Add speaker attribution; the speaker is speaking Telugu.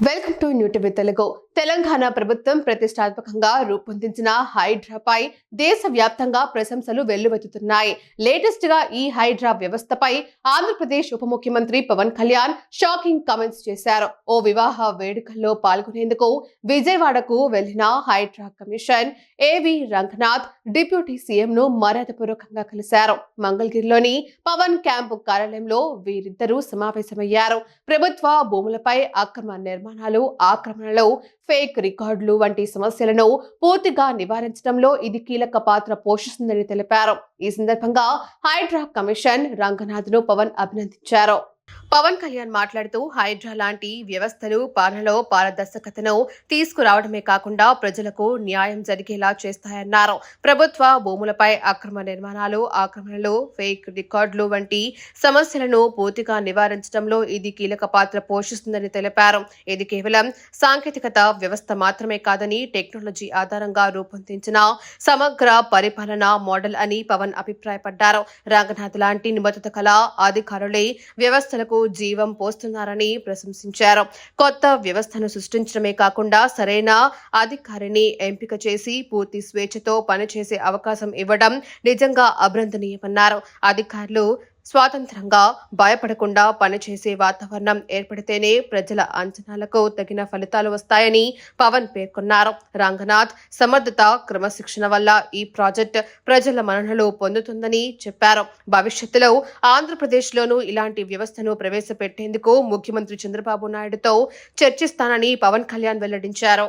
Speaker 1: Welcome to new TV Telugu. Telangana ప్రభుత్వం ప్రతిష్టాత్మకంగా రూపొందించిన హైడ్రాపై దేశవ్యాప్తంగా ప్రశంసలు వెల్లువెత్తుతున్నాయి. లేటెస్ట్ గా ఈ హైడ్రా వ్యవస్థపై ఆంధ్రప్రదేశ్ ఉప ముఖ్యమంత్రి పవన్ కళ్యాణ్ షాకింగ్ కామెంట్స్ చేశారు. ఓ వివాహ వేడుకల్లో పాల్గొనేందుకు విజయవాడకు వెళ్లిన హైడ్రా కమిషన్ ఏవి రంగనాథ్ డిప్యూటీ సీఎం ను మర్యాదపూర్వకంగా కలిశారు. మంగళగిరిలోని పవన్ క్యాంపు కార్యాలయంలో వీరిద్దరూ సమావేశమయ్యారు. ప్రభుత్వ భూములపై అక్రమ నిర్మాణాలు, ఆక్రమణలు, ఫేక్ రికార్డులు వంటి సమస్యలను పూర్తిగా నివారించడంలో ఇది కీలక పాత్ర పోషిస్తుందని తెలిపారు. ఈ సందర్భంగా హైడ్రా కమిషన్ రంగనాథ్ ను పవన్ అభినందించారు. పవన్ కళ్యాణ్ మాట్లాడుతూ హైడ్రా లాంటి వ్యవస్థలు పాలనలో పారదర్శకతను తీసుకురావడమే కాకుండా ప్రజలకు న్యాయం జరిగేలా చేస్తాయన్నారు. ప్రభుత్వ భూములపై అక్రమ నిర్మాణాలు, ఆక్రమణలు, ఫేక్ రికార్డులు వంటి సమస్యలను పూర్తిగా నివారించడంలో ఇది కీలక పాత్ర పోషిస్తుందని తెలిపారు. ఇది కేవలం సాంకేతికత వ్యవస్థ మాత్రమే కాదని టెక్నాలజీ ఆధారంగా రూపొందించిన సమగ్ర పరిపాలన మోడల్ అని పవన్ అభిప్రాయపడ్డారు. రంగనాథ్ లాంటి నిబద్ధత కళ అధికారులే వ్యవస్థలకు జీవం పోస్తున్నారని ప్రశంసించారు. కొత్త వ్యవస్థను సృష్టించడమే కాకుండా సరైన అధికారిని ఎంపిక చేసి పూర్తి స్వేచ్ఛతో పనిచేసే అవకాశం ఇవ్వడం నిజంగా అభినందనీయమన్నారు. అధికారులు స్వాతంత్రంగా భయపడకుండా పనిచేసే వాతావరణం ఏర్పడితేనే ప్రజల అంచనాలకు తగిన ఫలితాలు వస్తాయని పవన్ పేర్కొన్నారు. రంగనాథ్ సమర్థత, క్రమశిక్షణ వల్ల ఈ ప్రాజెక్ట్ ప్రజల మన్ననలు పొందుతుందని చెప్పారు. భవిష్యత్తులో ఆంధ్రప్రదేశ్లోనూ ఇలాంటి వ్యవస్థను ప్రవేశపెట్టేందుకు ముఖ్యమంత్రి చంద్రబాబు నాయుడుతో చర్చిస్తానని పవన్ కళ్యాణ్ వెల్లడించారు.